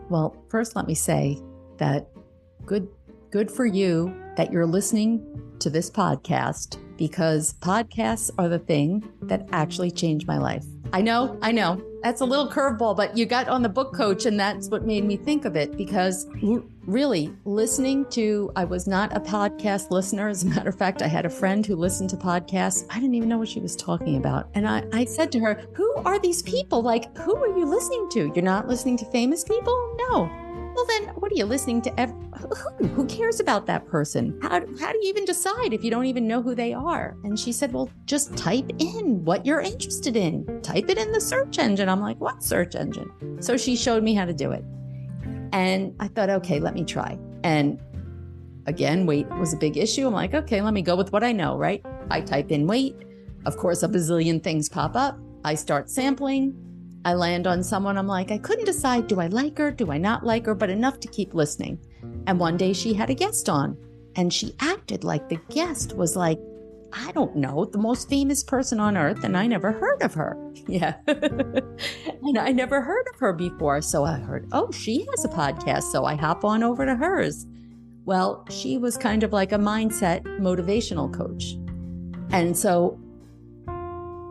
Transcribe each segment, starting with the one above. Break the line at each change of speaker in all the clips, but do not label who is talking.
Well, first, let me say that good for you that you're listening to this podcast, because podcasts are the thing that actually changed my life. I know. That's a little curveball, but you got on the book coach, and that's what made me think of it, because really I was not a podcast listener. As a matter of fact, I had a friend who listened to podcasts. I didn't even know what she was talking about. And I said to her, who are these people? Like, who are you listening to? You're not listening to famous people? No. Well, then what are you listening to? Who cares about that person? How do you even decide if you don't even know who they are? And she said, well, just type in what you're interested in. Type it in the search engine. I'm like, what search engine? So she showed me how to do it. And I thought, okay, let me try. And again, weight was a big issue. I'm like, okay, let me go with what I know, right? I type in weight. Of course, a bazillion things pop up. I start sampling. I land on someone. I'm like, I couldn't decide. Do I like her? Do I not like her? But enough to keep listening. And one day she had a guest on, and she acted like the guest was like, I don't know, the most famous person on earth. And I never heard of her. Yeah. And I never heard of her before. So I heard, oh, she has a podcast. So I hop on over to hers. Well, she was kind of like a mindset motivational coach. And so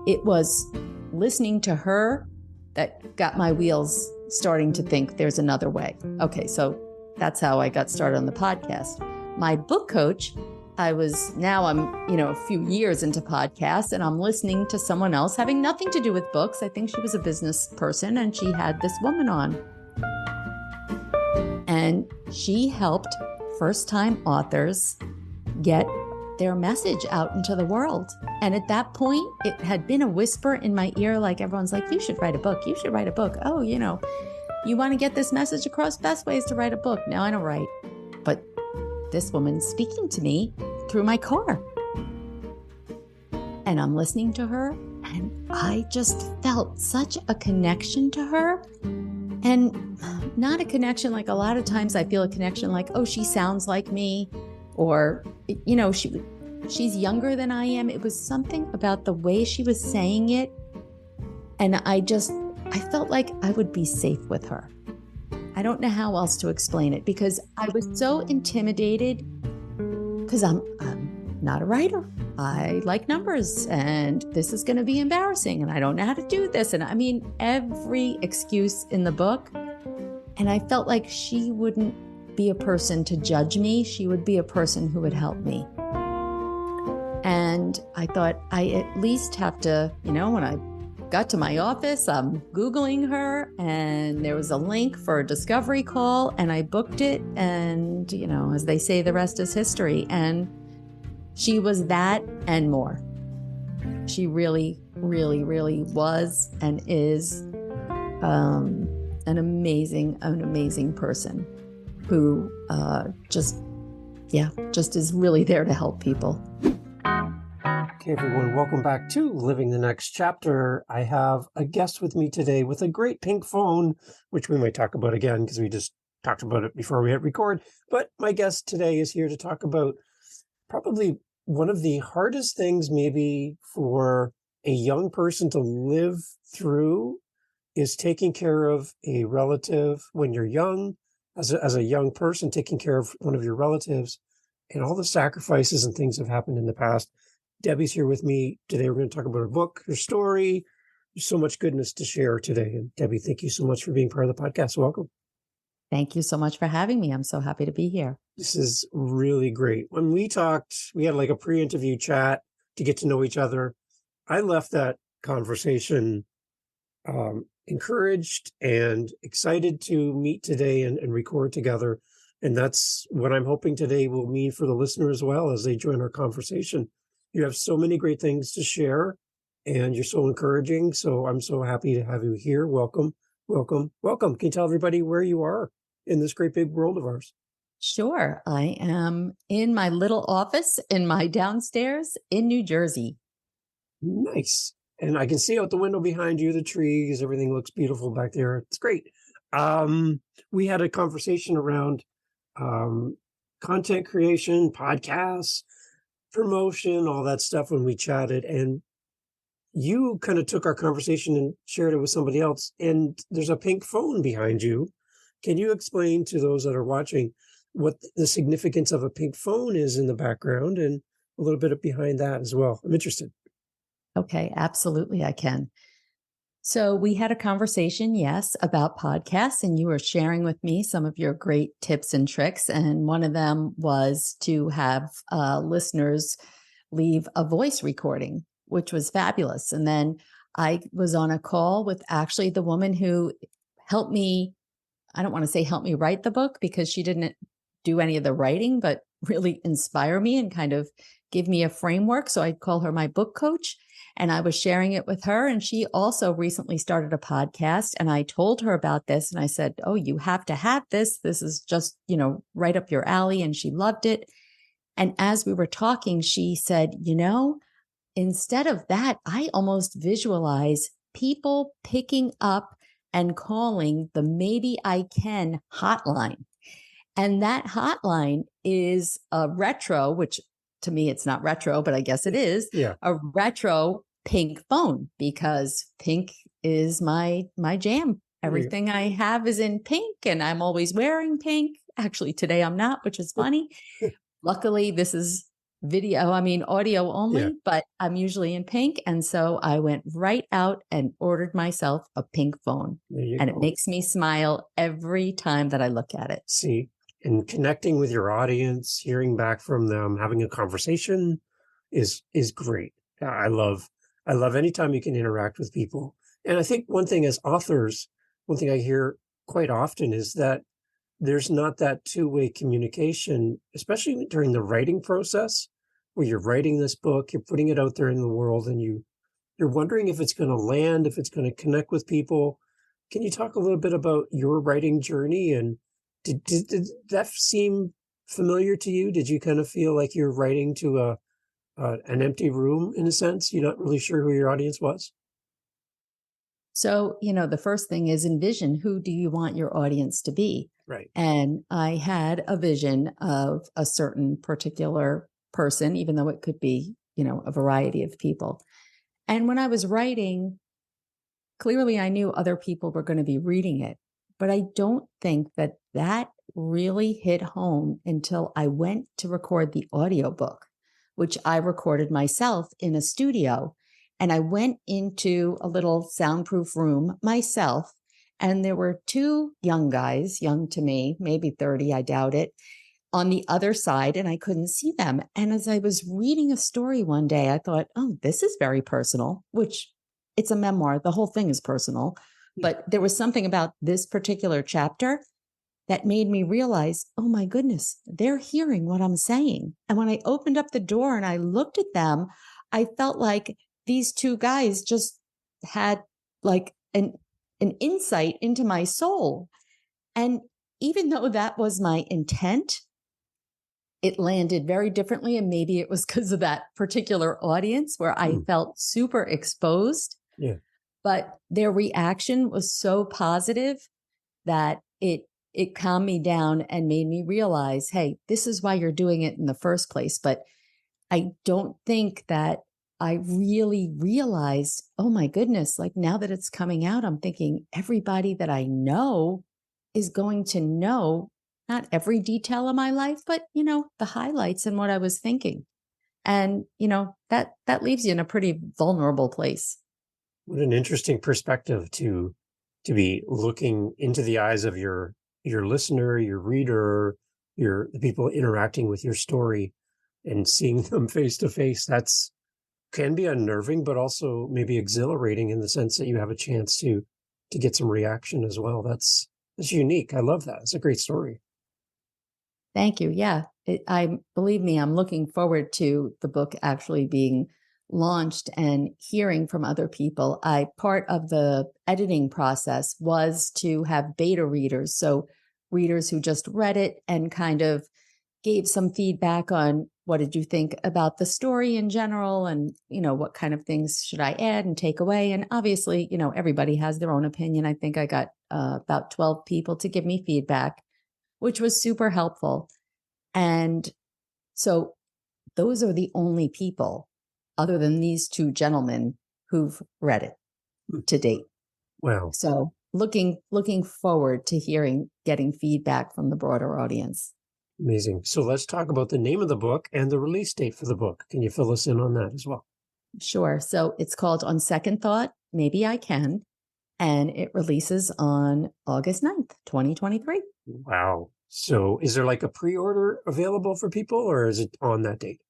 it was listening to her that got my wheels starting to think there's another way. Okay, so that's how I got started on the podcast. My book coach, I'm a few years into podcasts, and I'm listening to someone else having nothing to do with books. I think she was a business person, and she had this woman on. And she helped first-time authors get their message out into the world. And at that point, it had been a whisper in my ear, like everyone's like, you should write a book. You should write a book. Oh, you want to get this message across, best ways to write a book. Now I don't write. But this woman's speaking to me through my car. And I'm listening to her, and I just felt such a connection to her. And not a connection like a lot of times I feel a connection like, oh, she sounds like me. Or, she's younger than I am. It was something about the way she was saying it. And I felt like I would be safe with her. I don't know how else to explain it, because I was so intimidated, because I'm not a writer. I like numbers, and this is going to be embarrassing, and I don't know how to do this. And I mean, every excuse in the book. And I felt like she wouldn't be a person to judge me. She would be a person who would help me. And I thought I at least have to, when I got to my office, I'm Googling her, and there was a link for a discovery call, and I booked it. And, as they say, the rest is history. And she was that and more. She really, really, really was and is an amazing person who just is really there to help people.
Okay, everyone, welcome back to Living the Next Chapter. I have a guest with me today with a great pink phone, which we might talk about again because we just talked about it before we hit record. But my guest today is here to talk about probably one of the hardest things maybe for a young person to live through is taking care of a relative when you're young, as a young person, taking care of one of your relatives, and all the sacrifices and things have happened in the past. Debbie's here with me today. We're going to talk about her book, her story. There's so much goodness to share today. And Debbie, thank you so much for being part of the podcast. Welcome.
Thank you so much for having me. I'm so happy to be here.
This is really great. When we talked, we had like a pre-interview chat to get to know each other. I left that conversation encouraged and excited to meet today and record together. And that's what I'm hoping today will mean for the listener as well as they join our conversation. You have so many great things to share, and you're so encouraging. So I'm so happy to have you here. Welcome, welcome, welcome. Can you tell everybody where you are in this great big world of ours?
Sure. I am in my little office in my downstairs in New Jersey.
Nice. And I can see out the window behind you, the trees, everything looks beautiful back there. It's great. We had a conversation around content creation, podcasts, promotion, all that stuff when we chatted. And you kind of took our conversation and shared it with somebody else. And there's a pink phone behind you. Can you explain to those that are watching what the significance of a pink phone is in the background and a little bit behind that as well? I'm interested.
Okay, absolutely, I can. So we had a conversation, yes, about podcasts, and you were sharing with me some of your great tips and tricks. And one of them was to have listeners leave a voice recording, which was fabulous. And then I was on a call with actually the woman who helped me. I don't want to say help me write the book because she didn't do any of the writing, but really inspire me and kind of give me a framework. So I'd call her my book coach. And I was sharing it with her. And she also recently started a podcast. And I told her about this. And I said, oh, you have to have this. This is just, right up your alley. And she loved it. And as we were talking, she said, instead of that, I almost visualize people picking up and calling the Maybe I Can hotline. And that hotline is a retro, which to me, it's not retro, but I guess it is a retro pink phone because pink is my jam. Everything I have is in pink and I'm always wearing pink. Actually, today I'm not, which is funny. Luckily, this is audio only, but I'm usually in pink. And so I went right out and ordered myself a pink phone. And it makes me smile every time that I look at it.
See, and connecting with your audience, hearing back from them, having a conversation is great. I love anytime you can interact with people. And I think one thing as authors, one thing I hear quite often is that there's not that two-way communication, especially during the writing process, where you're writing this book, you're putting it out there in the world, and you're wondering if it's going to land, if it's going to connect with people. Can you talk a little bit about your writing journey? And did that seem familiar to you? Did you kind of feel like you're writing to an empty room in a sense? You're not really sure who your audience was?
So, the first thing is envision who do you want your audience to be?
Right.
And I had a vision of a certain particular person, even though it could be, a variety of people. And when I was writing, clearly I knew other people were going to be reading it, but I don't think that really hit home until I went to record the audiobook, which I recorded myself in a studio. And I went into a little soundproof room myself, and there were two young guys, young to me, maybe 30, I doubt it, on the other side, and I couldn't see them. And as I was reading a story one day, I thought, oh, this is very personal, which it's a memoir. The whole thing is personal. But there was something about this particular chapter that made me realize, oh my goodness, they're hearing what I'm saying. And when I opened up the door and I looked at them, I felt like these two guys just had like an insight into my soul. And even though that was my intent, it landed very differently. And maybe it was because of that particular audience where I felt super exposed.
Yeah.
But their reaction was so positive that it calmed me down and made me realize, hey, this is why you're doing it in the first place. But I don't think that I really realized, oh my goodness, like now that it's coming out, I'm thinking everybody that I know is going to know not every detail of my life, but, the highlights and what I was thinking. And, that leaves you in a pretty vulnerable place.
What an interesting perspective to be looking into the eyes of your listener, your reader, the people interacting with your story and seeing them face to face. That's can be unnerving, but also maybe exhilarating in the sense that you have a chance to get some reaction as well. That's unique. I love that. It's a great story.
Thank you. Yeah. Believe me, I'm looking forward to the book actually being launched and hearing from other people. Part of the editing process was to have beta readers. So readers who just read it and kind of gave some feedback on what did you think about the story in general and, what kind of things should I add and take away? And obviously, everybody has their own opinion. I think I got about 12 people to give me feedback, which was super helpful. And so those are the only people other than these two gentlemen who've read it to date.
Wow.
So looking forward to getting feedback from the broader audience.
Amazing. So let's talk about the name of the book and the release date for the book. Can you fill us in on that as well?
Sure. So it's called On Second Thought, Maybe I Can, and it releases on August 9th, 2023.
Wow. So is there like a pre-order available for people, or is it on that date?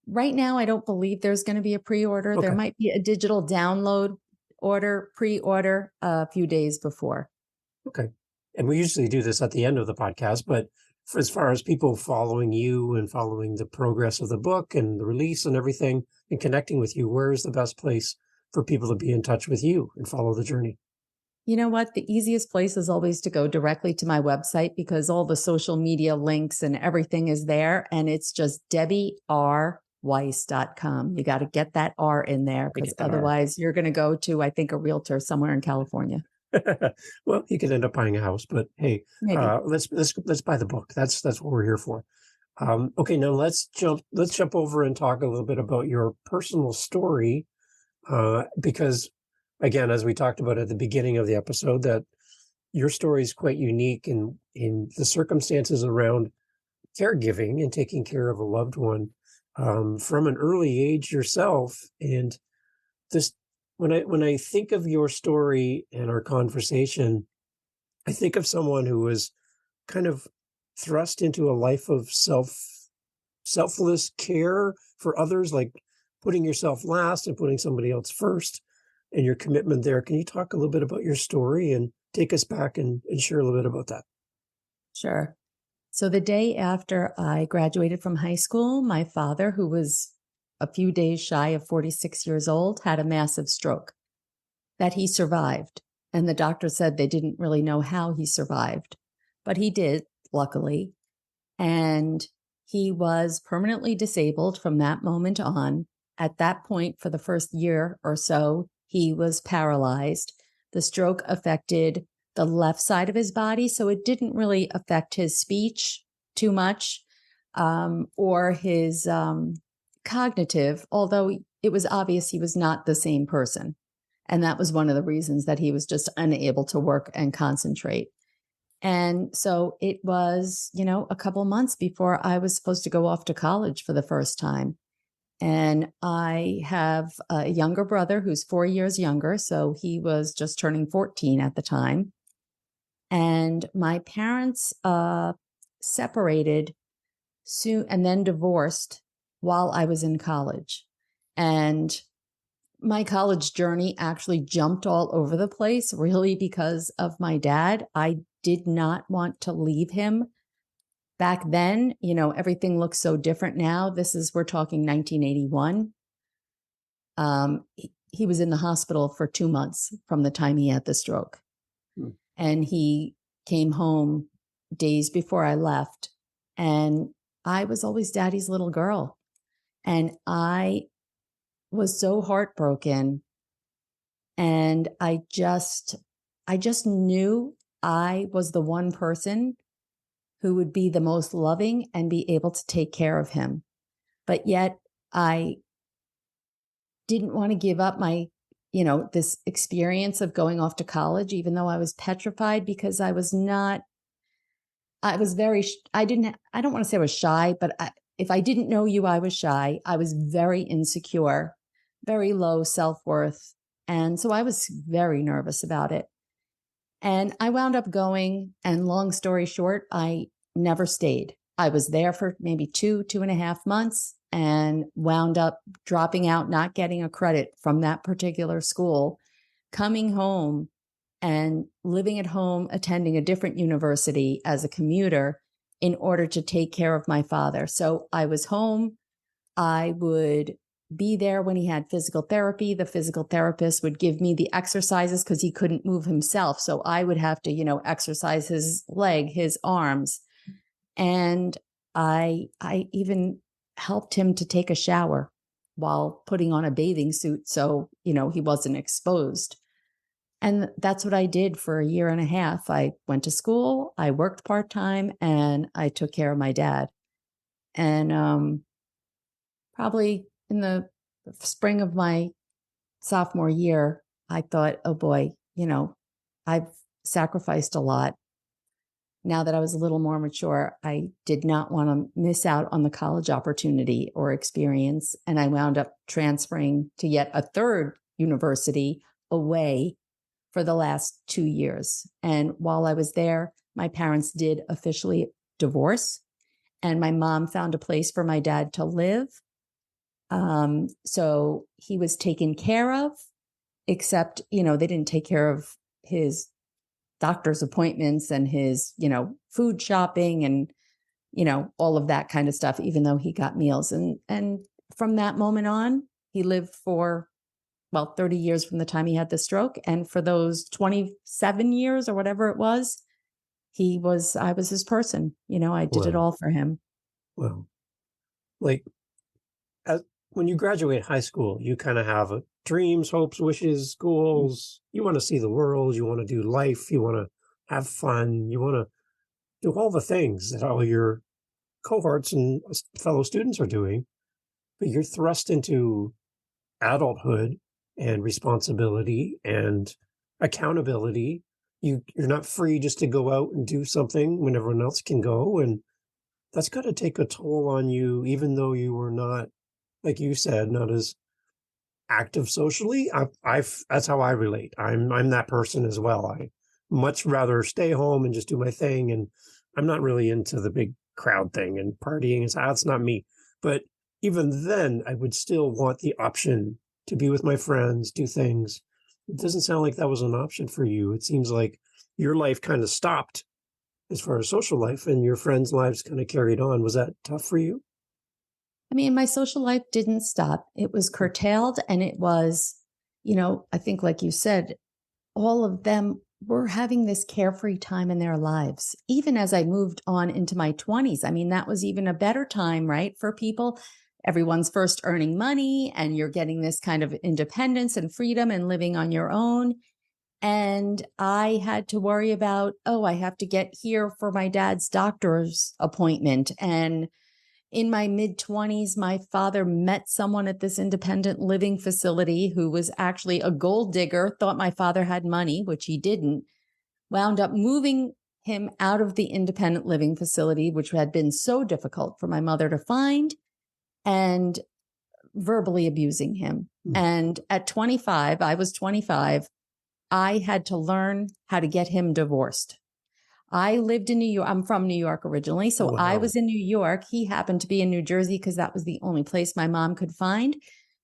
Right now, I don't believe there's going to be a pre-order.
Okay.
There might be a digital download pre-order a few days before.
Okay. And we usually do this at the end of the podcast, but as far as people following you and following the progress of the book and the release and everything and connecting with you, where is the best place for people to be in touch with you and follow the journey?
You know what? The easiest place is always to go directly to my website because all the social media links and everything is there. And it's just DebbieRWeiss.com. You got to get that R in there because otherwise you're going to go to, I think, a realtor somewhere in California.
Well, you could end up buying a house, but hey, let's buy the book. That's what we're here for. Okay, now let's jump over and talk a little bit about your personal story, because again, as we talked about at the beginning of the episode, that your story is quite unique in the circumstances around caregiving and taking care of a loved one from an early age yourself. And this, when I think of your story and our conversation, I think of someone who was kind of thrust into a life of selfless care for others, like putting yourself last and putting somebody else first, and your commitment there. Can you talk a little bit about your story and take us back and share a little bit about that?
Sure. So the day after I graduated from high school, my father, who was a few days shy of 46 years old, had a massive stroke that he survived. And the doctor said they didn't really know how he survived, but he did, luckily. And he was permanently disabled from that moment on. At that point, for the first year or so, he was paralyzed. The stroke affected the left side of his body, so it didn't really affect his speech too much or his cognitive, although it was obvious he was not the same person. And that was one of the reasons that he was just unable to work and concentrate. And so it was, a couple months before I was supposed to go off to college for the first time. And I have a younger brother who's 4 years younger. So he was just turning 14 at the time. And my parents separated soon and then divorced while I was in college. And my college journey actually jumped all over the place, really because of my dad. I did not want to leave him. Back then, everything looks so different now. We're talking 1981. He was in the hospital for 2 months from the time he had the stroke. And he came home days before I left. And I was always daddy's little girl. And I was so heartbroken. And I just knew I was the one person who would be the most loving and be able to take care of him. But yet I didn't want to give up my, this experience of going off to college, even though I was petrified because I don't want to say I was shy, but if I didn't know you, I was shy. I was very insecure, very low self-worth. And so I was very nervous about it. And I wound up going, and long story short, I never stayed. I was there for maybe 2.5 months and wound up dropping out, not getting a credit from that particular school, coming home and living at home, attending a different university as a commuter in order to take care of my father. So I was home. I would be there when he had physical therapy. The physical therapist would give me the exercises because he couldn't move himself. So I would have to, exercise his leg, his arms. And I even helped him to take a shower while putting on a bathing suit. So, he wasn't exposed. And that's what I did for 1.5 years. I went to school, I worked part-time, and I took care of my dad. And probably in the spring of my sophomore year, I thought, oh boy, I've sacrificed a lot. Now that I was a little more mature, I did not want to miss out on the college opportunity or experience. And I wound up transferring to yet a third university away for the last 2 years. And while I was there, my parents did officially divorce, and my mom found a place for my dad to live. So he was taken care of, except, they didn't take care of his doctor's appointments and his, food shopping and, all of that kind of stuff, even though he got meals. And from that moment on, he lived for, 30 years from the time he had the stroke. And for those 27 years or whatever it was, I was his person. I did it
Wow.
all for him.
Well, like when you graduate high school, you kind of have dreams, hopes, wishes, goals. You want to see the world. You want to do life. You want to have fun. You want to do all the things that all your cohorts and fellow students are doing. But you're thrust into adulthood and responsibility and accountability. You're not free just to go out and do something when everyone else can go. And that's got to take a toll on you, even though you were not, like you said, not as active socially. That's how I relate. I'm that person as well. I much rather stay home and just do my thing. And I'm not really into the big crowd thing and partying. That's not me. But even then, I would still want the option to be with my friends, do things. It doesn't sound like that was an option for you. It seems like your life kind of stopped as far as social life, and your friends' lives kind of carried on. Was that tough for you?
I mean, my social life didn't stop. It was curtailed, and it was, I think, like you said, all of them were having this carefree time in their lives. Even as I moved on into my 20s, I mean, that was even a better time, right? For people, everyone's first earning money, and you're getting this kind of independence and freedom and living on your own. And I had to worry about, I have to get here for my dad's doctor's appointment. And in my mid-20s, my father met someone at this independent living facility who was actually a gold digger, thought my father had money, which he didn't, wound up moving him out of the independent living facility, which had been so difficult for my mother to find, and verbally abusing him. And at 25, I was 25, I had to learn how to get him divorced. I lived in New York. I'm from New York originally. So
Wow.
I was in New York. He happened to be in New Jersey because that was the only place my mom could find.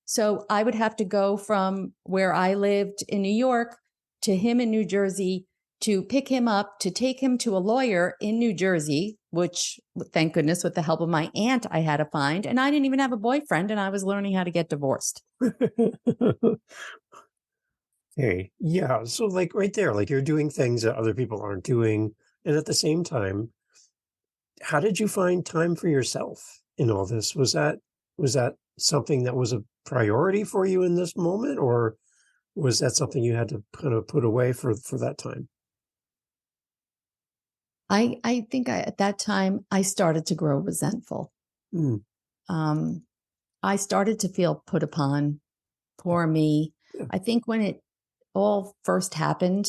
So I would have to go from where I lived in New York to him in New Jersey to pick him up, to take him to a lawyer in New Jersey, which, thank goodness, with the help of my aunt, I had to find. And I didn't even have a boyfriend, and I was learning how to get divorced.
Hey, yeah. So like right there, like you're doing things that other people aren't doing. And at the same time, how did you find time for yourself in all this? Was that something that was a priority for you in this moment, or was that something you had to kind of put away for that time?
I think at that time, I started to grow resentful.
Mm.
I started to feel put upon. Poor me.
Yeah.
I think when it all first happened,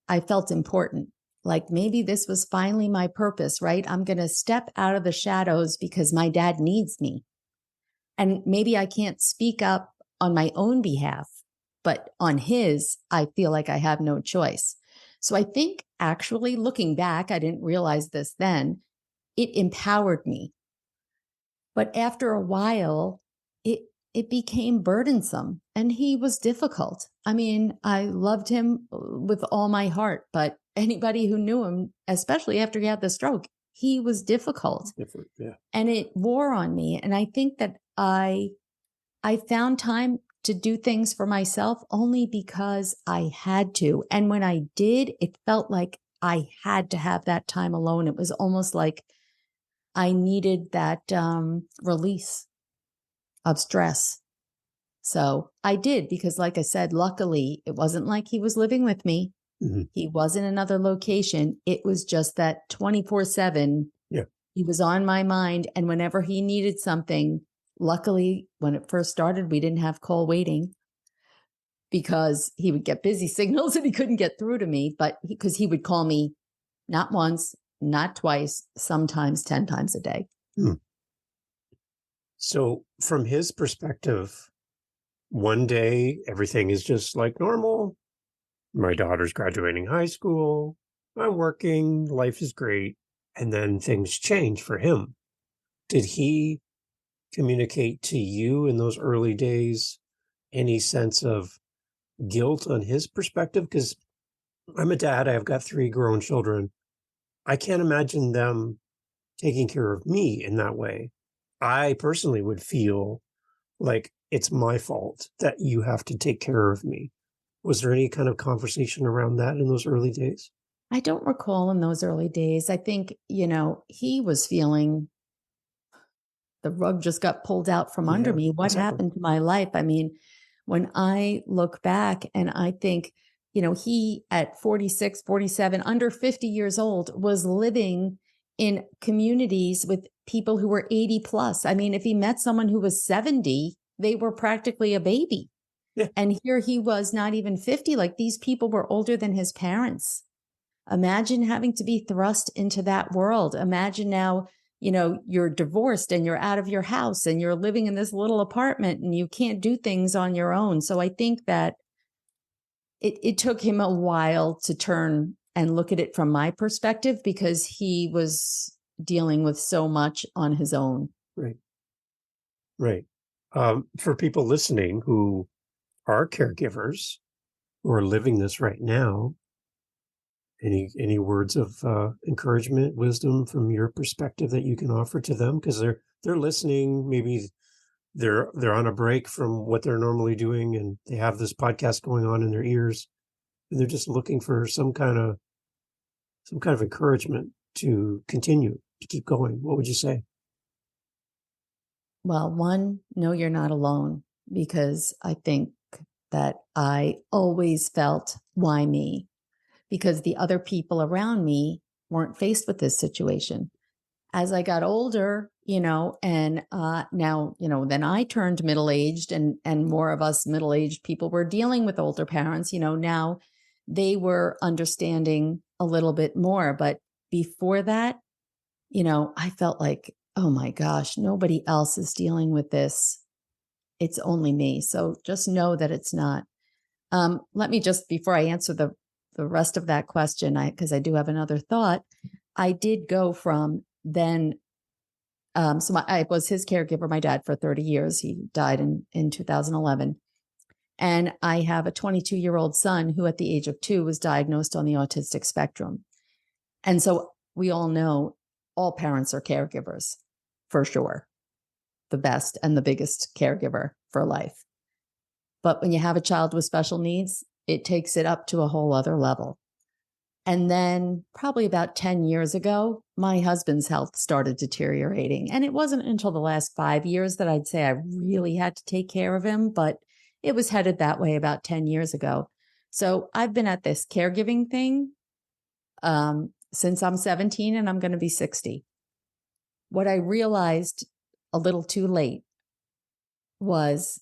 I felt important. Like maybe this was finally my purpose, right? I'm going to step out of the shadows because my dad needs me. And maybe I can't speak up on my own behalf, but on his, I feel like I have no choice. So I think actually looking back, I didn't realize this then, it empowered me. But after a while, it became burdensome, and he was difficult. I mean, I loved him with all my heart, but anybody who knew him, especially after he had the stroke, he was difficult.
Different, yeah.
And it wore on me. And I think that I found time to do things for myself only because I had to. And when I did, it felt like I had to have that time alone. It was almost like I needed that release of stress. So I did, because like I said, luckily it wasn't like he was living with me.
Mm-hmm.
He was in another location. It was just that 24/7.
Yeah.
He was on my mind. And whenever he needed something, luckily when it first started, we didn't have call waiting. because he would get busy signals and he couldn't get through to me, but because he would call me not once, not twice, sometimes 10 times a day.
Hmm. So from his perspective, one day everything is just like normal. My daughter's graduating high school. I'm working. Life is great. And then things change for him. Did he communicate to you in those early days any sense of guilt on his perspective? Because I'm a dad. I've got 3 grown children. I can't imagine them taking care of me in that way. I personally would feel like it's my fault that you have to take care of me. Was there any kind of conversation around that in those early days?
I don't recall in those early days. I think, he was feeling the rug just got pulled out from under
Yeah,
me. What
exactly.
happened to my life? I mean, when I look back and I think, he at 46, 47, under 50 years old was living in communities with people who were 80 plus. I mean, if he met someone who was 70, they were practically a baby.
Yeah.
And here he was not even 50. Like, these people were older than his parents. Imagine having to be thrust into that world. Imagine now, you're divorced and you're out of your house and you're living in this little apartment and you can't do things on your own. So I think that it took him a while to turn and look at it from my perspective, because he was dealing with so much on his own.
Right. Right. For people listening who are caregivers, who are living this right now, any words of encouragement, wisdom from your perspective that you can offer to them? Because they're listening. Maybe they're on a break from what they're normally doing, and they have this podcast going on in their ears, and they're just looking for some kind of encouragement to continue, to keep going. What would you say?
Well, one, no, you're not alone, because I think that I always felt, why me? Because the other people around me weren't faced with this situation. As I got older, and now, then I turned middle-aged, and more of us middle-aged people were dealing with older parents, now they were understanding a little bit more. But before that, I felt like, oh my gosh, nobody else is dealing with this. It's only me. So just know that it's not. Let me just, before I answer the rest of that question, because I do have another thought, I did go from then. I was his caregiver, my dad, for 30 years. He died in 2011. And I have a 22-year-old son who at the age of 2 was diagnosed on the autistic spectrum. And so we all know all parents are caregivers, for sure. The best and the biggest caregiver for life. But when you have a child with special needs, it takes it up to a whole other level. And then probably about 10 years ago, my husband's health started deteriorating. And it wasn't until the last 5 years that I'd say I really had to take care of him, but it was headed that way about 10 years ago. So I've been at this caregiving thing since I'm 17 and I'm going to be 60. What I realized a little too late was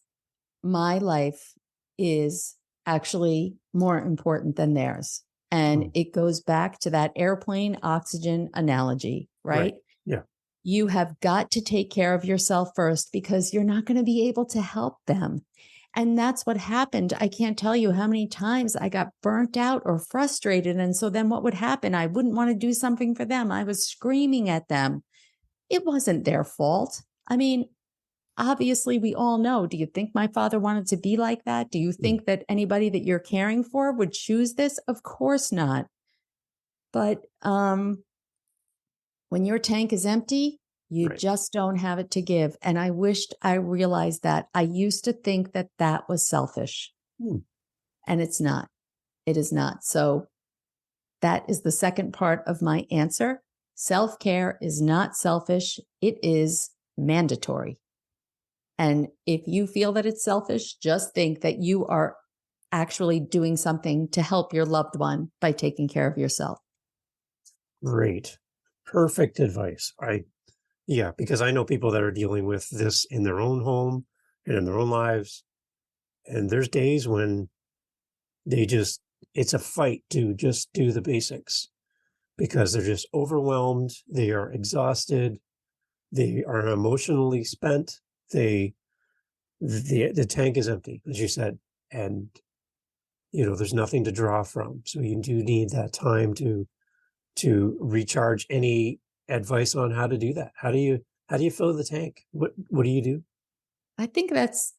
my life is actually more important than theirs. And it goes back to that airplane oxygen analogy, right?
Yeah.
You have got to take care of yourself first, because you're not going to be able to help them. And that's what happened. I can't tell you how many times I got burnt out or frustrated. And so then what would happen? I wouldn't want to do something for them. I was screaming at them. It wasn't their fault. I mean, obviously, we all know. Do you think my father wanted to be like that? Do you think that anybody that you're caring for would choose this? Of course not. But when your tank is empty, you just don't have it to give. And I wished I realized that. I used to think that that was selfish. And it's not. It is not. So that is the second part of my answer. Self-care is not selfish. It is mandatory. And if you feel that it's selfish, just think that you are actually doing something to help your loved one by taking care of yourself.
Great. Perfect advice. Because I know people that are dealing with this in their own home and in their own lives. And there's days when it's a fight to just do the basics because they're just overwhelmed. They are exhausted. They are emotionally spent. The tank is empty, as you said, and there's nothing to draw from. So you do need that time to recharge. Any advice on how to do that? How do you fill the tank? What do you do?
I think that's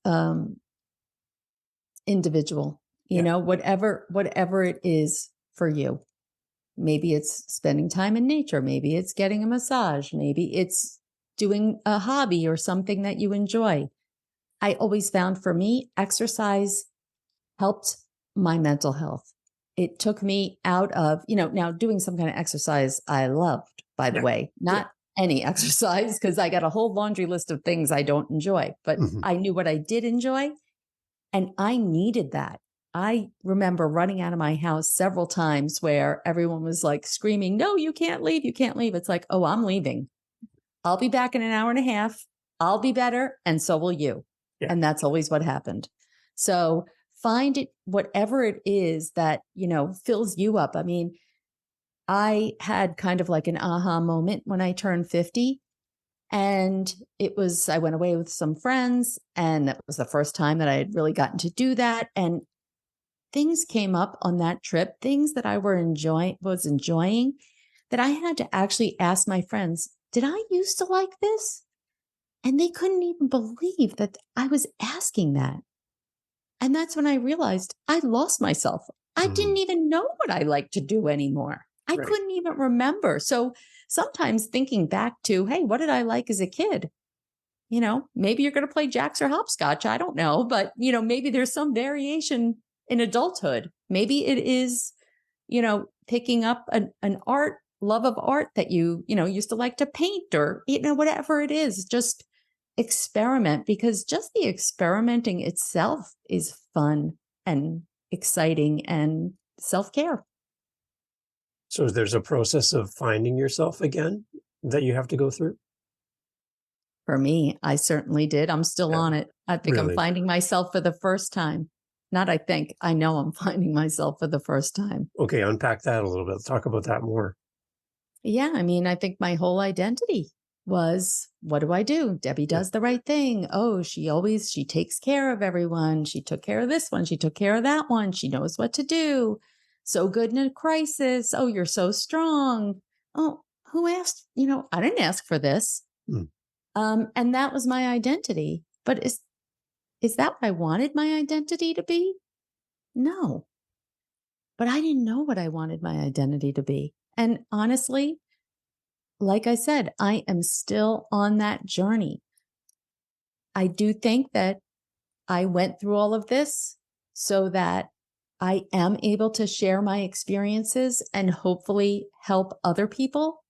individual,
Yeah.
whatever it is for you. Maybe it's spending time in nature. Maybe it's getting a massage. Maybe it's doing a hobby or something that you enjoy. I always found for me, exercise helped my mental health. It took me out of, now doing some kind of exercise I loved, by the
Yeah.
way, not any exercise, because I got a whole laundry list of things I don't enjoy, but I knew what I did enjoy and I needed that. I remember running out of my house several times where everyone was like screaming, "No, you can't leave. You can't leave." It's like, "Oh, I'm leaving. I'll be back in an hour and a half. I'll be better. And so will you."
Yeah.
And that's always what happened. So find it, whatever it is that, fills you up. I mean, I had kind of like an aha moment when I turned 50. And I went away with some friends, and that was the first time that I had really gotten to do that. And things came up on that trip, things that I was enjoying, that I had to actually ask my friends, did I used to like this? And they couldn't even believe that I was asking that. And that's when I realized I lost myself. I didn't even know what I like to do anymore. I
Right.
couldn't even remember. So sometimes thinking back to, hey, what did I like as a kid? Maybe you're going to play jacks or hopscotch. I don't know. But, maybe there's some variation in adulthood. Maybe it is, picking up an love of art that you used to like to paint, or, whatever it is, just experiment, because just the experimenting itself is fun and exciting and self-care.
So there's a process of finding yourself again that you have to go through?
For me, I certainly did. I'm still on it. I think I'm
Really?
finding myself for the first time. Not I think, I know I'm finding myself for the first time.
Okay, unpack that a little bit. Let's talk about that more.
Yeah, I mean, I think my whole identity was, what do I do? Debbie does the right thing. Oh, she takes care of everyone. She took care of this one. She took care of that one. She knows what to do. So good in a crisis. Oh, you're so strong. Oh, who asked? I didn't ask for this. And that was my identity. But is that what I wanted my identity to be? No. But I didn't know what I wanted my identity to be. And honestly, like I said, I am still on that journey. I do think that I went through all of this so that I am able to share my experiences and hopefully help other people.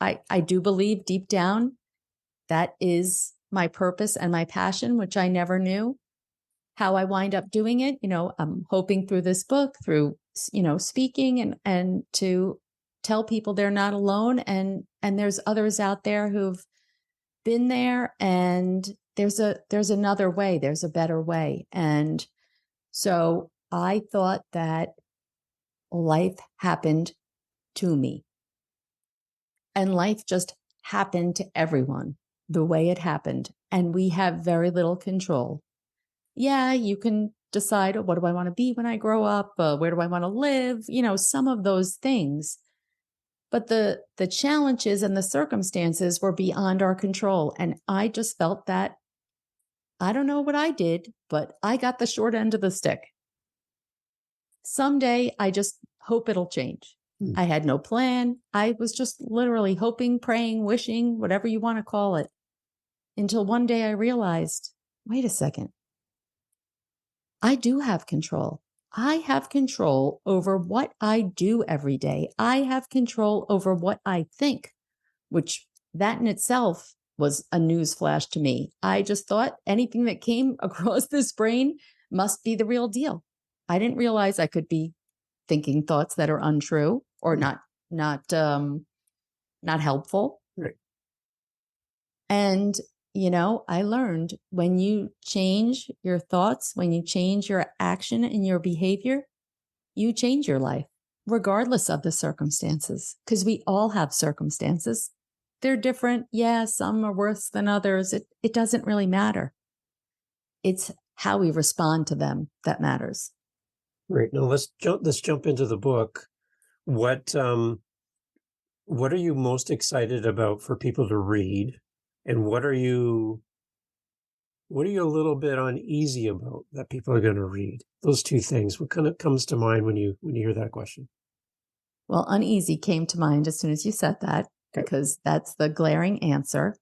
I do believe deep down that is my purpose and my passion, which I never knew. How I wind up doing it, I'm hoping through this book, through, speaking and to tell people they're not alone, and there's others out there who've been there, and there's another way, there's a better way. And so I thought that life happened to me, and life just happened to everyone the way it happened, and we have very little control. Yeah, you can decide, what do I want to be when I grow up? Where do I want to live? Some of those things. But the challenges and the circumstances were beyond our control. And I just felt that, I don't know what I did, but I got the short end of the stick. Someday, I just hope it'll change. I had no plan. I was just literally hoping, praying, wishing, whatever you want to call it, until one day I realized, wait a second. I do have control. I have control over what I do every day. I have control over what I think, which that in itself was a news flash to me. I just thought anything that came across this brain must be the real deal. I didn't realize I could be thinking thoughts that are untrue or not helpful.
Right.
And I learned when you change your thoughts, when you change your action and your behavior, you change your life regardless of the circumstances, because we all have circumstances. They're different. Yeah, some are worse than others. It doesn't really matter. It's how we respond to them that matters.
Right. Now let's jump into the book. What are you most excited about for people to read? And what are you a little bit uneasy about that people are going to read? Those two things. What kind of comes to mind when you hear that question?
Well, uneasy came to mind as soon as you said that,
Okay.
because that's the glaring answer.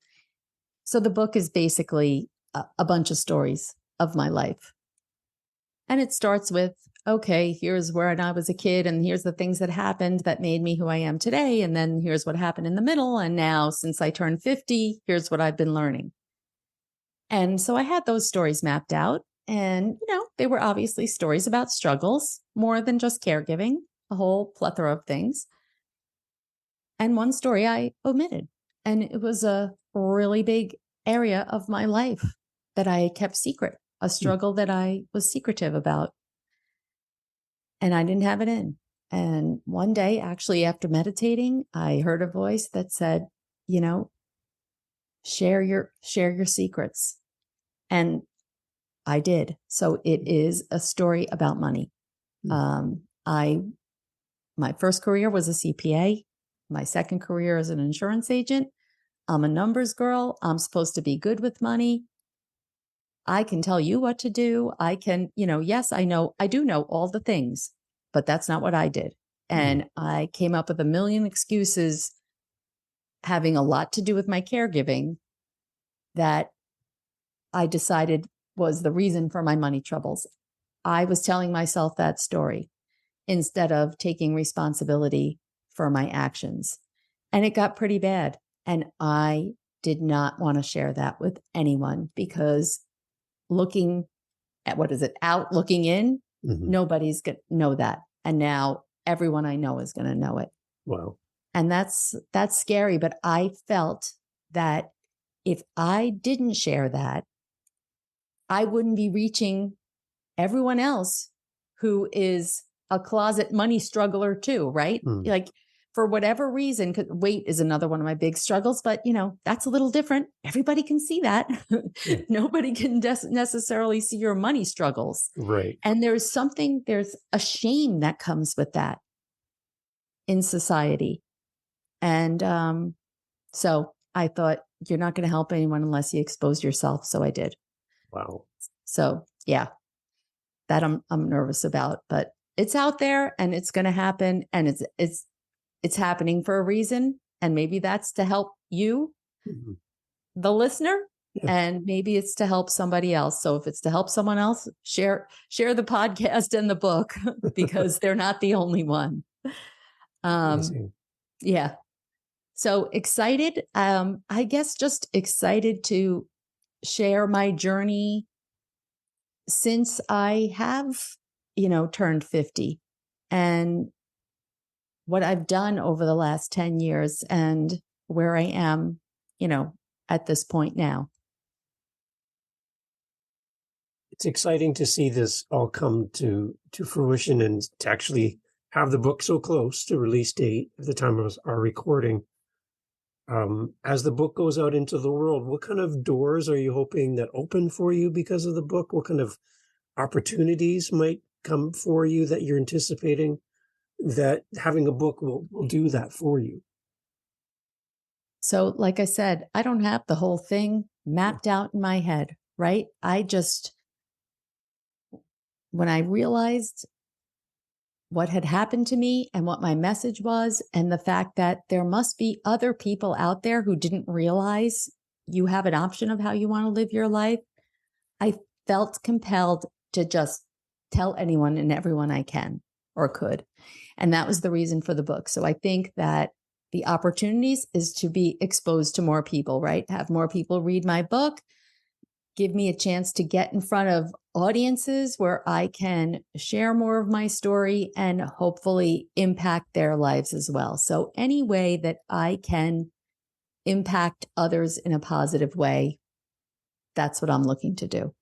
So the book is basically a bunch of stories of my life. And it starts with, okay, here's where I was a kid, and here's the things that happened that made me who I am today. And then here's what happened in the middle. And now, since I turned 50, here's what I've been learning. And so I had those stories mapped out. And, they were obviously stories about struggles, more than just caregiving, a whole plethora of things. And one story I omitted. And it was a really big area of my life that I kept secret, a struggle that I was secretive about. And I didn't have it in. And one day, actually, after meditating, I heard a voice that said, share your secrets. And I did. So it is a story about money. My first career was a CPA. My second career as an insurance agent. I'm a numbers girl. I'm supposed to be good with money. I can tell you what to do. I can, yes, I do know all the things, but that's not what I did. And I came up with a million excuses having a lot to do with my caregiving that I decided was the reason for my money troubles. I was telling myself that story instead of taking responsibility for my actions. And it got pretty bad. And I did not want to share that with anyone, because looking at looking in, nobody's going to know that. And now everyone I know is going to know it.
Wow.
And that's scary. But I felt that if I didn't share that, I wouldn't be reaching everyone else who is a closet money struggler too, right? Like, for whatever reason, 'cause weight is another one of my big struggles, but that's a little different. Everybody can see that. Nobody can necessarily see your money struggles.
Right.
And there's a shame that comes with that in society. And so I thought, you're not going to help anyone unless you expose yourself. So I did.
Wow.
So yeah, that I'm nervous about, but it's out there and it's going to happen, and it's happening for a reason. And maybe that's to help you, the listener, and maybe it's to help somebody else. So if it's to help someone else, share the podcast and the book, because they're not the only one. Yeah. So excited. I guess just excited to share my journey since I have, turned 50, and what I've done over the last 10 years and where I am, at this point now.
It's exciting to see this all come to fruition, and to actually have the book so close to release date at the time of our recording. As the book goes out into the world, what kind of doors are you hoping that open for you because of the book? What kind of opportunities might come for you that you're anticipating that having a book will do that for you?
So, like I said, I don't have the whole thing mapped out in my head, right? When I realized what had happened to me and what my message was, and the fact that there must be other people out there who didn't realize you have an option of how you want to live your life, I felt compelled to just tell anyone and everyone I can or could. And that was the reason for the book. So I think that the opportunities is to be exposed to more people, right? Have more people read my book, give me a chance to get in front of audiences where I can share more of my story and hopefully impact their lives as well. So any way that I can impact others in a positive way, that's what I'm looking to do.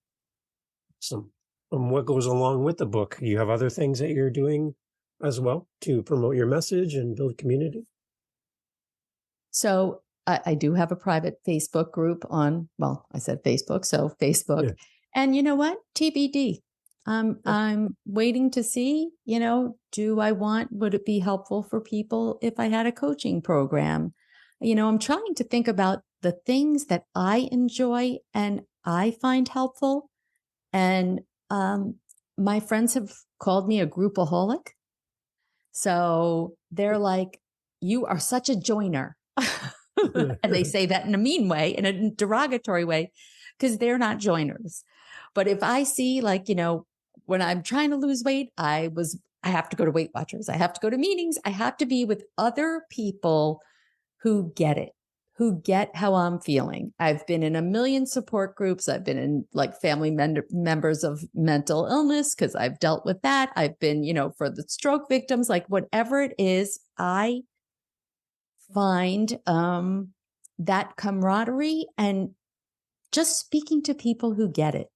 So, what goes along with the book? You have other things that you're doing as well to promote your message and build community?
So I do have a private Facebook group on, well, I said Facebook, so Facebook.
Yeah.
And you know what? TBD. I'm waiting to see, would it be helpful for people if I had a coaching program? I'm trying to think about the things that I enjoy and I find helpful. And my friends have called me a groupaholic. So they're like, you are such a joiner. And they say that in a mean way, in a derogatory way, because they're not joiners. But if I see, when I'm trying to lose weight, I have to go to Weight Watchers. I have to go to meetings. I have to be with other people who get it, who get how I'm feeling. I've been in a million support groups. I've been in family members of mental illness because I've dealt with that. I've been, for the stroke victims, whatever it is, I find that camaraderie and just speaking to people who get it.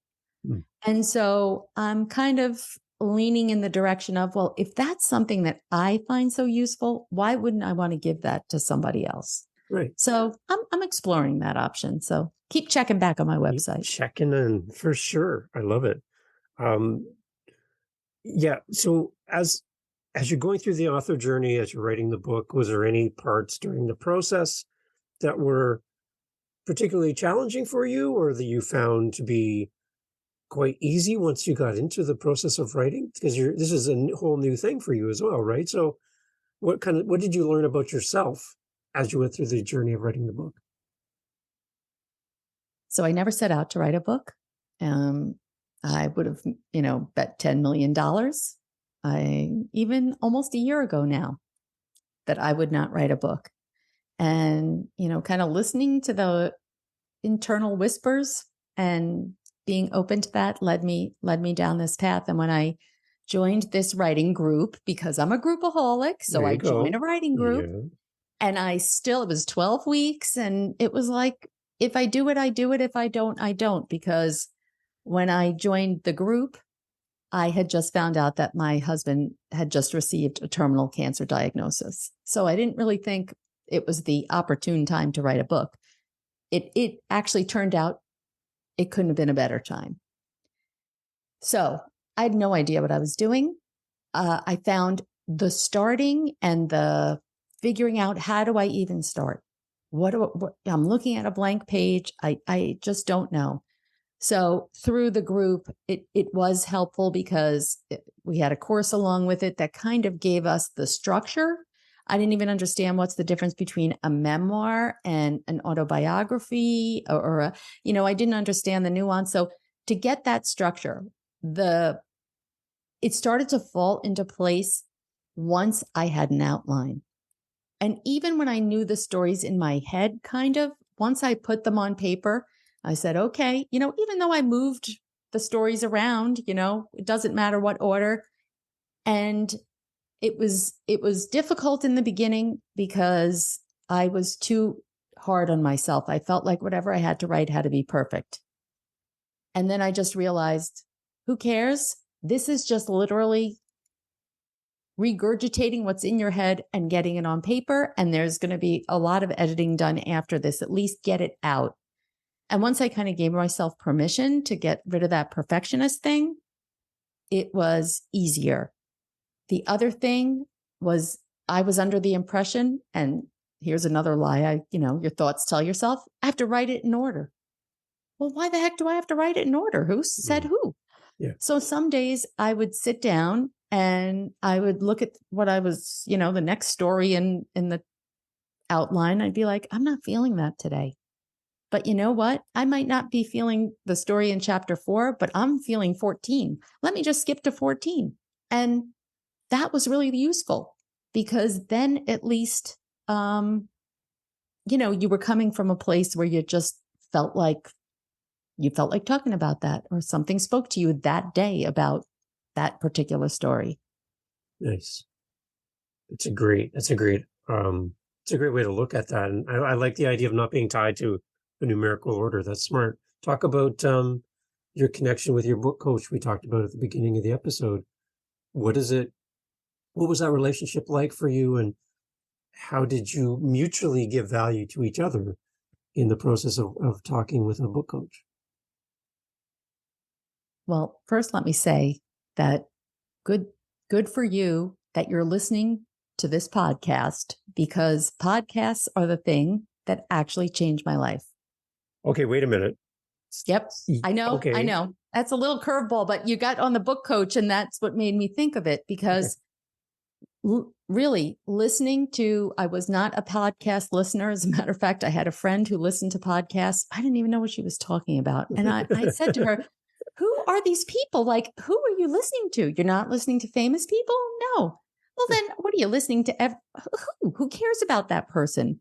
Mm. And so I'm kind of leaning in the direction of, well, if that's something that I find so useful, why wouldn't I want to give that to somebody else?
Right.
So I'm exploring that option. So keep checking back on my website.
Checking in for sure. I love it. Yeah. So as you're going through the author journey, as you're writing the book, was there any parts during the process that were particularly challenging for you, or that you found to be quite easy once you got into the process of writing? Because this is a whole new thing for you as well, right? So what did you learn about yourself as you went through the journey of writing the book?
So I never set out to write a book. I would have, bet $10 million. Even almost a year ago now, that I would not write a book. And, kind of listening to the internal whispers and being open to that led me down this path. And when I joined this writing group, because I'm a groupaholic, so I joined a writing group. Yeah. And it was 12 weeks. And it was like, if I do it, I do it. If I don't, I don't. Because when I joined the group, I had just found out that my husband had just received a terminal cancer diagnosis. So I didn't really think it was the opportune time to write a book. It actually turned out it couldn't have been a better time. So I had no idea what I was doing. I found the starting and the figuring out, how do I even start? I'm looking at a blank page. I just don't know. So through the group, it was helpful because we had a course along with it that kind of gave us the structure. I didn't even understand what's the difference between a memoir and an autobiography or I didn't understand the nuance. So to get that structure, it started to fall into place once I had an outline. And even when I knew the stories in my head, once I put them on paper, I said, okay, even though I moved the stories around, it doesn't matter what order. And it was difficult in the beginning because I was too hard on myself. I felt like whatever I had to write had to be perfect. And then I just realized, who cares? This is just literally regurgitating what's in your head and getting it on paper. And there's going to be a lot of editing done after this, at least get it out. And once I kind of gave myself permission to get rid of that perfectionist thing, it was easier. The other thing was I was under the impression, and here's another lie, your thoughts tell yourself, I have to write it in order. Well, why the heck do I have to write it in order? Who said who? Yeah. So some days I would sit down and I would look at what I was, the next story in the outline. I'd be like, I'm not feeling that today. But you know what? I might not be feeling the story in chapter 4, but I'm feeling 14. Let me just skip to 14. And that was really useful because then at least, you were coming from a place where you just felt like talking about that, or something spoke to you that day about that particular story.
Nice. It's a great way to look at that. And I like the idea of not being tied to a numerical order. That's smart. Talk about your connection with your book coach we talked about at the beginning of the episode. What is it What was that relationship like for you, and how did you mutually give value to each other in the process of talking with a book coach?
Well, first, let me say that good, good for you that you're listening to this podcast, because podcasts are the thing that actually changed my life.
Okay, wait a minute.
Yep. I know.
Okay.
I know. That's a little curveball, but you got on the book coach, and that's what made me think of it, because really listening to, I was not a podcast listener. As a matter of fact, I had a friend who listened to podcasts. I didn't even know what she was talking about. And I said to her, who are these people? Like, who are you listening to? You're not listening to famous people? No. Well, then what are you listening to? Who cares about that person?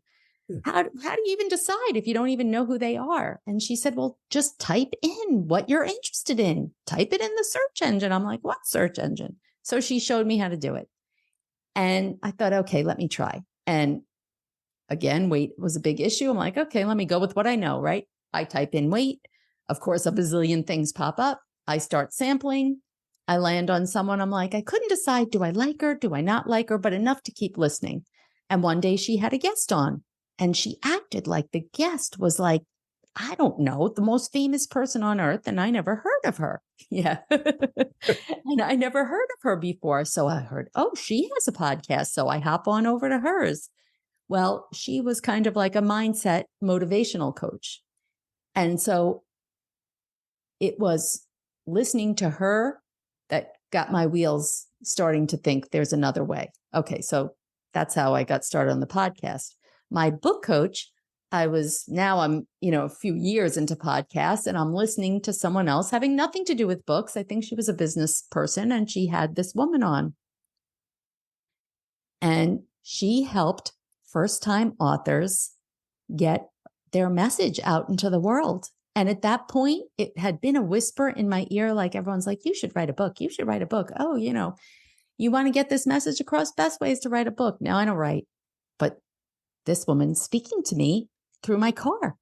How do you even decide if you don't even know who they are? And she said, well, just type in what you're interested in. Type it in the search engine. I'm like, what search engine? So she showed me how to do it. And I thought, okay, let me try. And again, weight was a big issue. I'm like, okay, let me go with what I know, right? I type in weight. Of course, a bazillion things pop up. I start sampling. I land on someone. I'm like, I couldn't decide. Do I like her? Do I not like her? But enough to keep listening. And one day she had a guest on, and she acted like the guest was like, I don't know, the most famous person on earth. And I never heard of her. Yeah. And I never heard of her before. So I heard, oh, she has a podcast. So I hop on over to hers. Well, she was kind of like a mindset motivational coach. And so it was listening to her that got my wheels starting to think there's another way. Okay. So that's how I got started on the podcast. My book coach, I'm, a few years into podcasts, and I'm listening to someone else having nothing to do with books. I think she was a business person, and she had this woman on, and she helped first-time authors get their message out into the world. And at that point, it had been a whisper in my ear, like everyone's like, you should write a book. You should write a book. Oh, you want to get this message across? Best way is to write a book. Now I don't write, but this woman speaking to me through my car.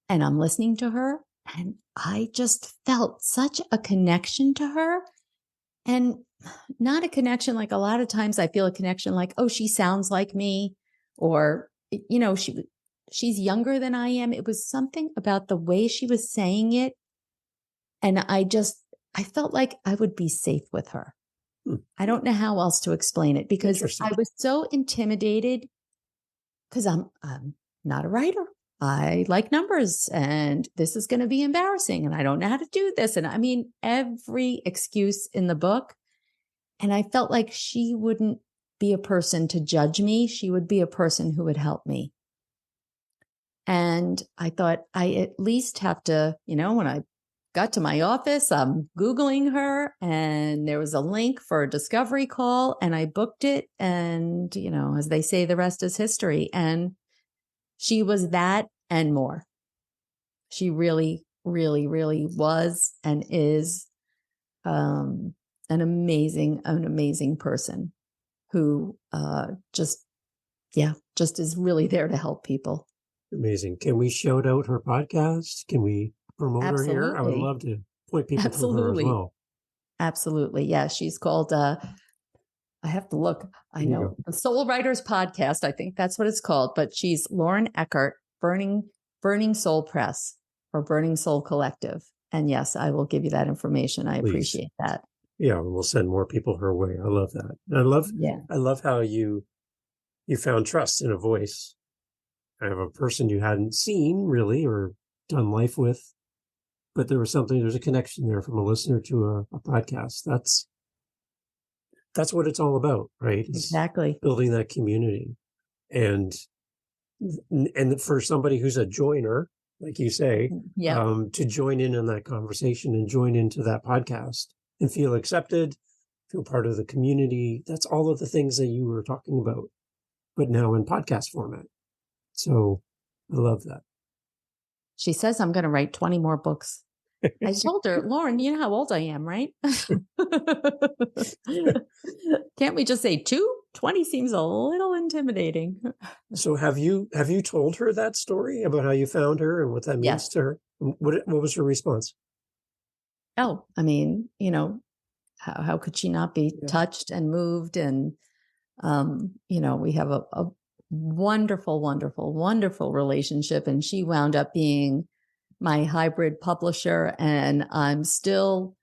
And I'm listening to her, and I just felt such a connection to her. And not a connection like a lot of times I feel a connection like, oh, she sounds like me, or, she's younger than I am. It was something about the way she was saying it. And I felt like I would be safe with her. I don't know how else to explain it, because I was so intimidated, because I'm not a writer. I like numbers, and this is going to be embarrassing, and I don't know how to do this. And I mean, every excuse in the book. And I felt like she wouldn't be a person to judge me. She would be a person who would help me. And I thought I at least have to, when I got to my office, I'm Googling her, and there was a link for a discovery call, and I booked it. And, as they say, the rest is history. And she was that and more. She really, really, really was and is an amazing person who just is really there to help people.
Amazing. Can we shout out her podcast? Can we promote her here? I would love to point people to her as well.
Absolutely. Yeah. She's called, I have to look. I know. The Soul Writers Podcast. I think that's what it's called. But she's Lauren Eckert, Burning Soul Press, or Burning Soul Collective. And yes, I will give you that information. I appreciate that.
Yeah, we'll send more people her way. I love that. And I love how you found trust in a voice. I have a person you hadn't seen really or done life with, but there's a connection there from a listener to a podcast. That's what it's all about, right?
Exactly.
It's building that community. And for somebody who's a joiner, like you say, to join in on that conversation and join into that podcast and feel accepted, feel part of the community. That's all of the things that you were talking about, but now in podcast format. So I love that.
She says, I'm going to write 20 more books. I told her, Lauren, you know how old I am, right? Can't we just say 2? 20 seems a little intimidating.
So have you told her that story about how you found her and what that means to her? What was her response?
Oh, I mean, how could she not be touched and moved? And, we have a wonderful, wonderful, wonderful relationship. And she wound up being my hybrid publisher. And I'm still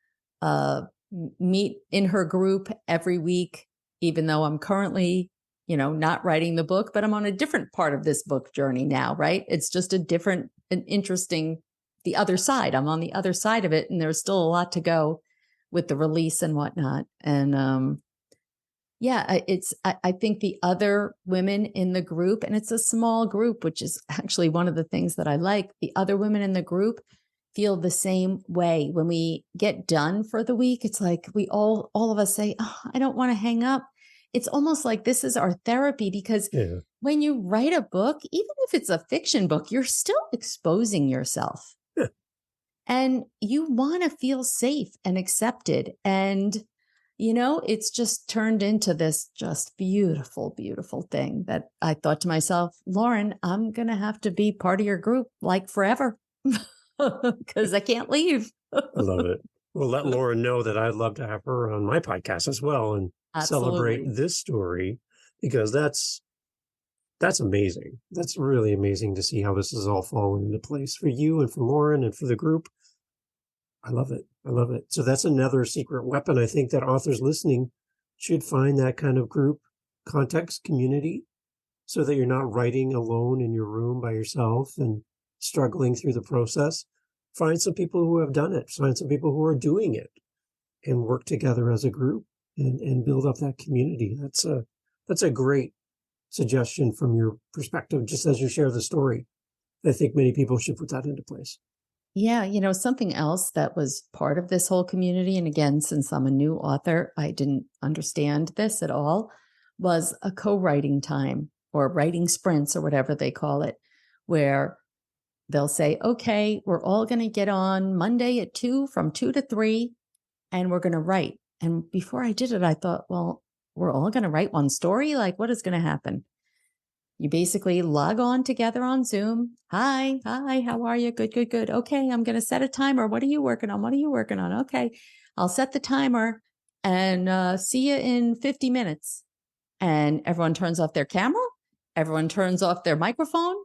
meet in her group every week, even though I'm currently, not writing the book, but I'm on a different part of this book journey now, right? It's just an interesting, the other side. I'm on the other side of it, and there's still a lot to go with the release and whatnot. And I think the other women in the group, and it's a small group, which is actually one of the things that I like, the other women in the group feel the same way. When we get done for the week, it's like we all of us say, oh, I don't want to hang up. It's almost like this is our therapy, because when you write a book, even if it's a fiction book, you're still exposing yourself.
Yeah.
And you want to feel safe and accepted. And, it's just turned into this just beautiful, beautiful thing that I thought to myself, Lauren, I'm going to have to be part of your group like forever because I can't leave.
I love it. Well, let Lauren know that I'd love to have her on my podcast as well and celebrate this story, because that's amazing. That's really amazing to see how this is all falling into place for you and for Lauren and for the group. I love it. I love it. So that's another secret weapon. I think that authors listening should find that kind of group context community, so that you're not writing alone in your room by yourself and struggling through the process. Find some people who have done it. Find some people who are doing it, and work together as a group and build up that community. That's a great suggestion from your perspective, just as you share the story. I think many people should put that into place.
Yeah, something else that was part of this whole community, and again, since I'm a new author, I didn't understand this at all, was a co-writing time, or writing sprints, or whatever they call it, where they'll say, okay, we're all going to get on Monday at 2, from 2 to 3, and we're going to write. And before I did it, I thought, well, we're all going to write one story? Like, what is going to happen? You basically log on together on Zoom. Hi, how are you? Good, good, good. Okay, I'm going to set a timer. What are you working on? What are you working on? Okay, I'll set the timer and see you in 50 minutes. And everyone turns off their camera. Everyone turns off their microphone.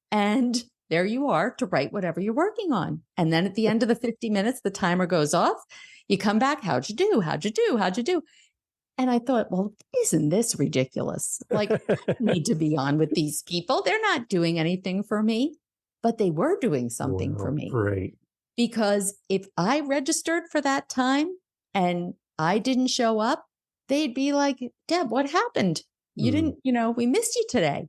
And there you are to write whatever you're working on. And then at the end of the 50 minutes, the timer goes off. You come back. How'd you do? How'd you do? How'd you do? And I thought, well, isn't this ridiculous? Like, I need to be on with these people. They're not doing anything for me, but they were doing something for me.
Right.
Because if I registered for that time and I didn't show up, they'd be like, Deb, what happened? You didn't, we missed you today.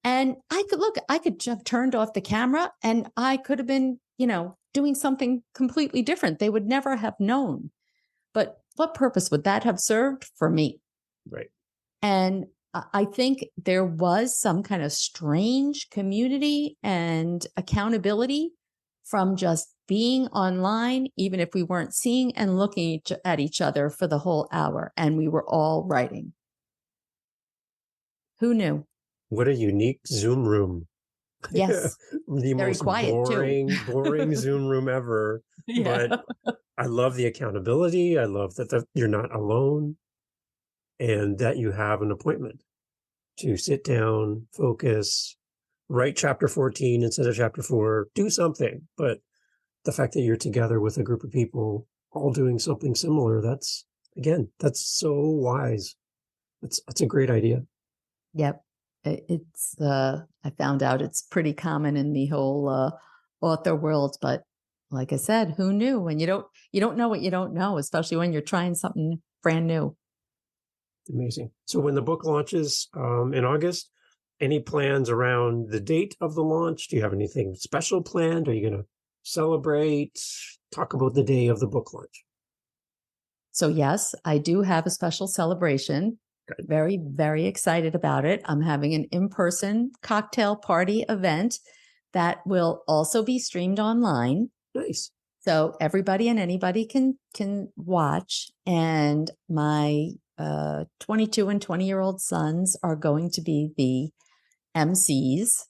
And I could have turned off the camera and I could have been, doing something completely different. They would never have known. But what purpose would that have served for me?
Right.
And I think there was some kind of strange community and accountability from just being online, even if we weren't seeing and looking at each other for the whole hour, and we were all writing. Who knew?
What a unique Zoom room.
Yes.
The
Very
most
quiet,
boring Zoom room ever.
Yeah.
But I love the accountability. I love that you're not alone, and that you have an appointment to sit down, focus, write chapter 14 instead of chapter 4, do something. But the fact that you're together with a group of people all doing something similar, that's so wise. That's a great idea.
Yep. It's I found out it's pretty common in the whole author world, but like I said, who knew? When you don't know what you don't know, especially when you're trying something brand new.
Amazing. So when the book launches in August, any plans around the date of the launch? Do you have anything special planned? Are you going to celebrate? Talk about the day of the book launch.
So yes, I do have a special celebration.
Good.
Very, very excited about it. I'm having an in-person cocktail party event that will also be streamed online.
Nice.
So everybody and anybody can watch. And my 22 and 20-year-old sons are going to be the MCs.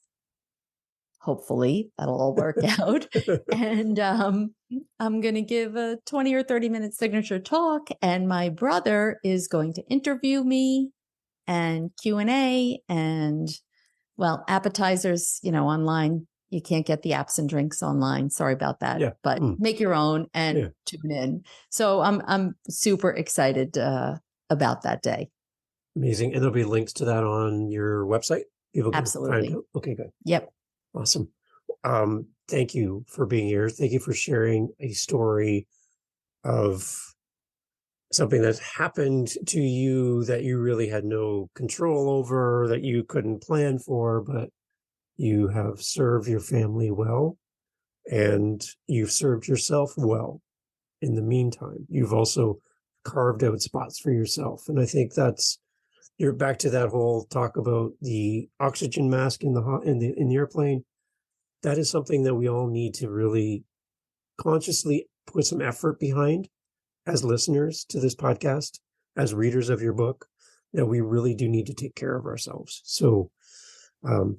Hopefully that'll all work out. And I'm going to give a 20 or 30-minute signature talk. And my brother is going to interview me and Q&A and, well, appetizers, online. You can't get the apps and drinks online. Sorry about that.
Yeah.
But make your own and tune in. So I'm super excited about that day.
Amazing. And there'll be links to that on your website? People can
Absolutely.
find it. Okay, good.
Yep.
Awesome. Thank you for being here. Thank you for sharing a story of something that happened to you that you really had no control over, that you couldn't plan for, but you have served your family well, and you've served yourself well in the meantime. You've also carved out spots for yourself. And I think you're back to that whole talk about the oxygen mask in the airplane. That is something that we all need to really consciously put some effort behind as listeners to this podcast, as readers of your book, that we really do need to take care of ourselves. So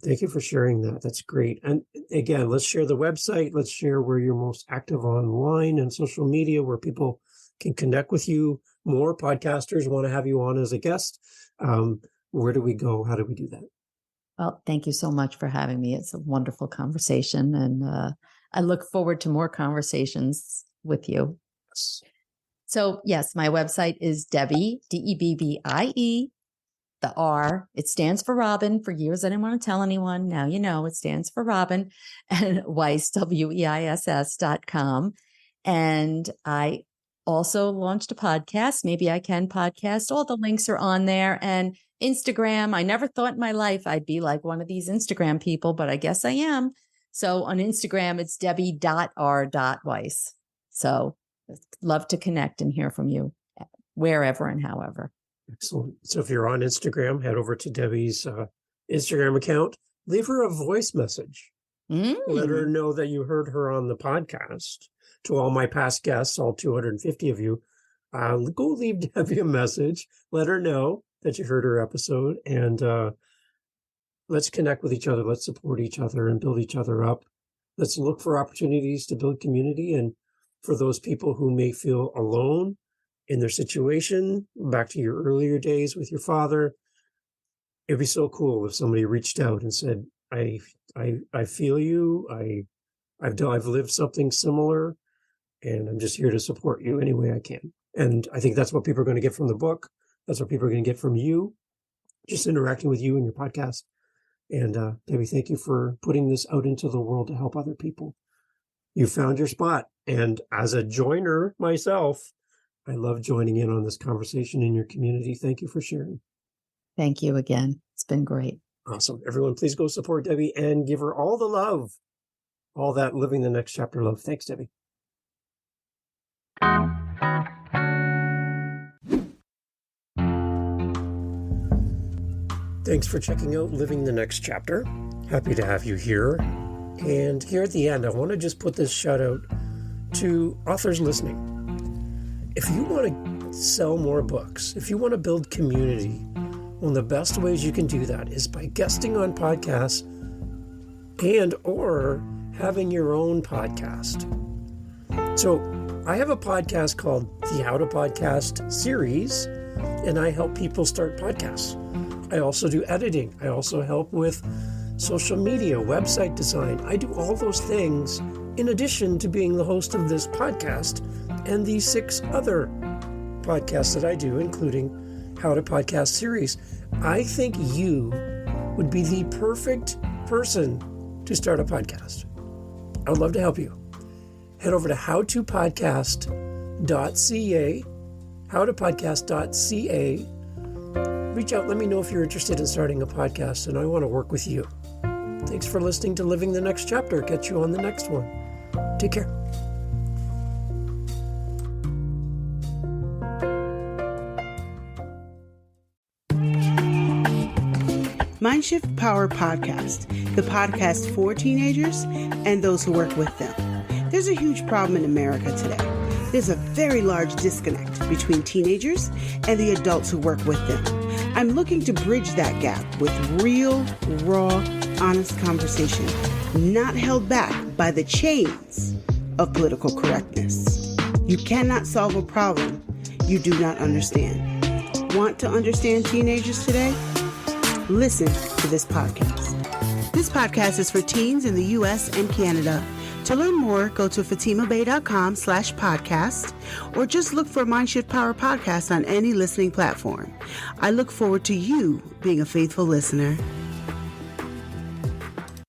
thank you for sharing that. That's great. And again, let's share the website. Let's share where you're most active online and social media, where people can connect with you. More podcasters want to have you on as a guest. Where do we go? How do we do that?
Well, thank you so much for having me. It's a wonderful conversation, and I look forward to more conversations with you.
Yes.
So, yes, my website is Debbie, Debbie, the R. It stands for Robin. For years, I didn't want to tell anyone. Now you know it stands for Robin, and Weiss, WEISS.com. And I also launched a podcast. Maybe I can podcast. All the links are on there. And Instagram, I never thought in my life I'd be like one of these Instagram people, but I guess I am. So on Instagram, it's Debbie.R.Weiss. So love to connect and hear from you wherever and however.
Excellent. So if you're on Instagram, head over to Debbie's Instagram account, leave her a voice message. Let her know that you heard her on the podcast. To all my past guests, all 250 of you, go leave Debbie a message. Let her know that you heard her episode, and let's connect with each other. Let's support each other and build each other up. Let's look for opportunities to build community. And for those people who may feel alone in their situation, back to your earlier days with your father, it'd be so cool if somebody reached out and said, I feel you. I've lived something similar, and I'm just here to support you any way I can. And I think that's what people are going to get from the book. That's what people are going to get from you, just interacting with you and your podcast. And Debbie, thank you for putting this out into the world to help other people. You found your spot. And as a joiner myself, I love joining in on this conversation in your community. Thank you for sharing.
Thank you again. It's been great.
Awesome. Everyone, please go support Debbie and give her all the love, all that Living the Next Chapter love. Thanks, Debbie. Thanks for checking out Living the Next Chapter. Happy to have you here. And here at the end, I want to just put this shout out to authors listening. If you want to sell more books, if you want to build community, one of the best ways you can do that is by guesting on podcasts and or having your own podcast. So I have a podcast called the How to Podcast series, and I help people start podcasts. I also do editing. I also help with social media, website design. I do all those things in addition to being the host of this podcast and the 6 other podcasts that I do, including How to Podcast series. I think you would be the perfect person to start a podcast. I would love to help you. Head over to howtopodcast.ca, howtopodcast.ca. Reach out, let me know if you're interested in starting a podcast, and I want to work with you. Thanks for listening to Living the Next Chapter. Catch you on the next one. Take care.
Mindshift Power Podcast, the podcast for teenagers and those who work with them. There's a huge problem in America today. There's a very large disconnect between teenagers and the adults who work with them. I'm looking to bridge that gap with real, raw, honest conversation, not held back by the chains of political correctness. You cannot solve a problem you do not understand. Want to understand teenagers today? Listen to this podcast. This podcast is for teens in the U.S. and Canada. To learn more, go to fatimabay.com/podcast or just look for Mindshift Power Podcast on any listening platform. I look forward to you being a faithful listener.